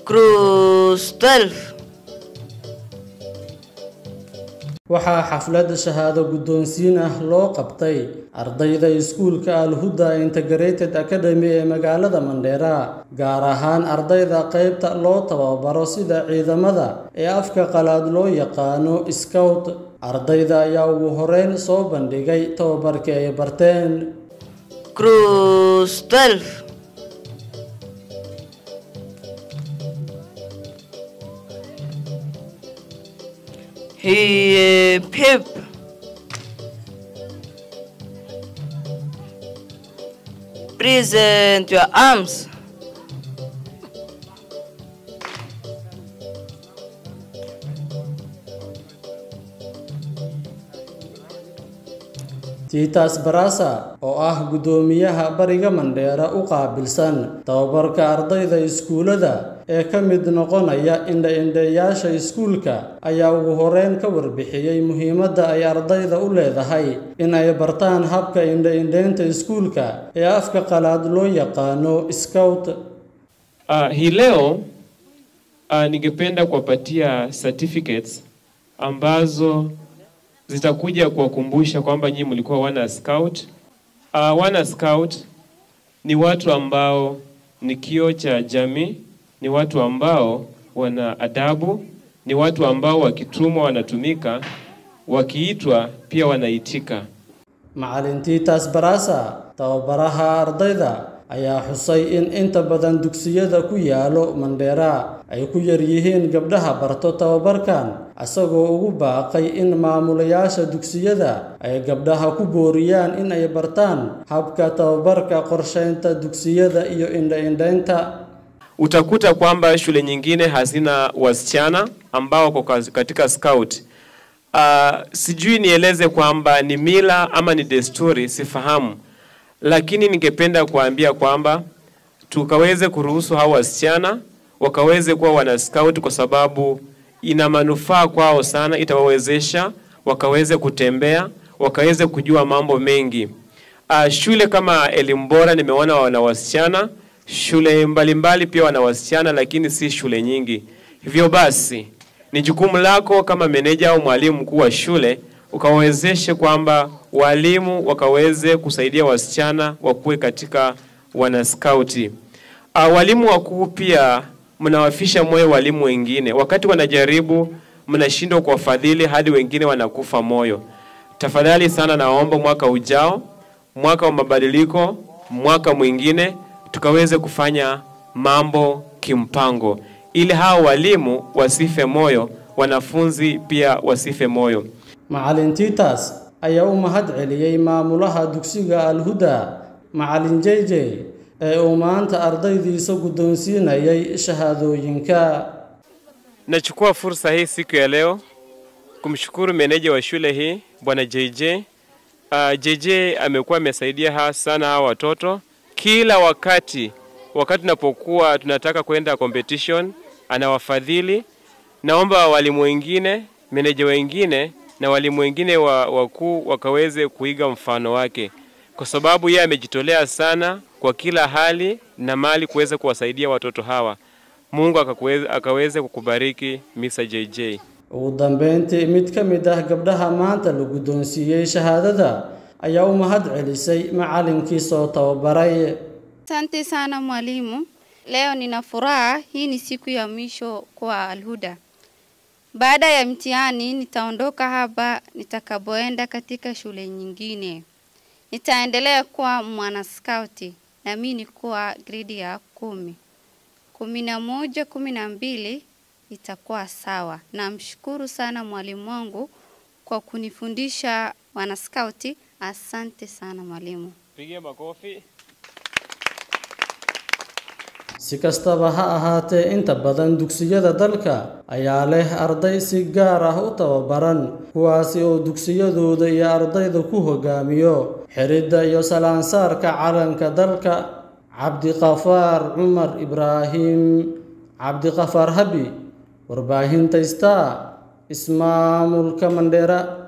Cruise 12. waxaa xaflad shahaado guddoonsiin ah loo qabtay ardayda iskuulka Al-Huda Integrated Academy ee magaalada Mandera, gaar ahaan ardayda qaybta loo tababaro sida ciidamada ee afka qalaad loo yaqaano Scout. Ardayda ayaa ugu horeyn soo bandhigay tababarkii ay barteen. Cruise 12. Hip hip. Present your arms. Titas Barasa oo ah gudoomiyaha bariga Mandera u qaabilsan tababarka ardayda iskuulada ee ka mid noqonaya indha-indhayaasha iskuulka ayaa ugu horeyn ka warbixiyay muhiimadda ay ardayda u leedahay in ay bartaan habka indha-indhaynta iskuulka ee afka qalaad loo yaqaano Scout. Hii leo ningependa kuwapatia certificates ambazo zitakuja kuwakumbusha kwamba nyinyi mlikuwa wana Scout. Wana Scout ni watu ambao ni kioo cha jamii, ni watu ambao wana adabu, ni watu ambao wakitumwa wanatumika, wakiitwa pia wanaitika. Macallin Titas Barasa tababaraha ardayda ayaa xusay in inta badan dugsiyada ku yaalo Mandera ay ku yar yihiin gabdhaha barto tababarkan, asagoo ugu baaqay in maamulayaasha dugsiyada ay gabdhaha ku booriyaan in ay bartaan habka tababarka qorsheynta dugsiyada iyo indha-indhaynta. Utakuta kwamba shule nyingine hazina wasichana ambao kwa katika Scout. Sijui nieleze kwamba ni mila ama ni desturi, sifahamu. Lakini ningependa kuambia kwamba tukaweze kuruhusu hao wasichana wakaweze kuwa wana Scout, kwa sababu ina manufaa kwao sana. Itawawezesha wakaweze kutembea, wakaweze kujua mambo mengi. Shule kama Elimu Bora nimeona wana wasichana, shule mbalimbali pia wana wasichana, lakini si shule nyingi. Hivyo basi ni jukumu lako kama meneja au mwalimu mkuu wa shule ukawezeshe kwamba walimu wakaweze kusaidia wasichana wakuwe katika wana Scout. Walimu wakuu pia mnawafisha moyo walimu wengine. Wakati wanajaribu mnashindwa kuwafadhili hadi wengine wanakufa moyo. Tafadhali sana naomba mwaka ujao, mwaka wa mabadiliko, mwaka mwingine tukaweze kufanya mambo kimpango ili hao walimu wasife moyo, wanafunzi pia wasife moyo. Macallin Titas ayaa u mahad celiyay maamulaha dugsiga Al-Huda, Macallin JJ, ee uu maanta ardaydiisa guddoonsiinayay shahaadooyinka. Nachukua fursa hii siku ya leo kumshukuru meneja wa shule hii Bwana JJ. JJ amekuwa amesaidia sana hawa watoto. Kila wakati tunapokuwa tunataka kwenda competition anawafadhili. Naomba walimu wengine, meneja wengine na walimu wengine wakuu wakaweze kuiga mfano wake, kwa sababu yeye amejitolea sana kwa kila hali na mali kuweza kuwasaidia watoto hawa. Mungu akaweze kukubariki Mr. JJ. Ugu dambeyntii mid ka mid ah gabdhaha maanta la guddoonsiiyay shahaadada ayaa u mahad celisay macallinkii soo tababaray. Asante sana mwalimu. Leo nina furaha, hii ni siku ya mwisho kwa Al-Huda. Baada ya mtihani nitaondoka hapa nitakapoenda katika shule nyingine. Nitaendelea kuwa mwana Scout na mimi nikuwa grade ya 10. 11, 12 itakuwa sawa. Namshukuru sana mwalimu wangu kwa kunifundisha wana Scout. Asante sana mwalimu. Pigie makofi. Si kastaba ha ahaatee inta badan dugsiyada dalka ayaa leh arday si gaar ah u tababaran, kuwaasi oo dugsiyadooda iyo ardayda ku hogaamiyo xiridda iyo salaansaarka calanka dalka. Cabdiqafaar Cumar Ibraahim, Cabdiqafaar Habi, warbaahinta Star, ismaamulka Mandera.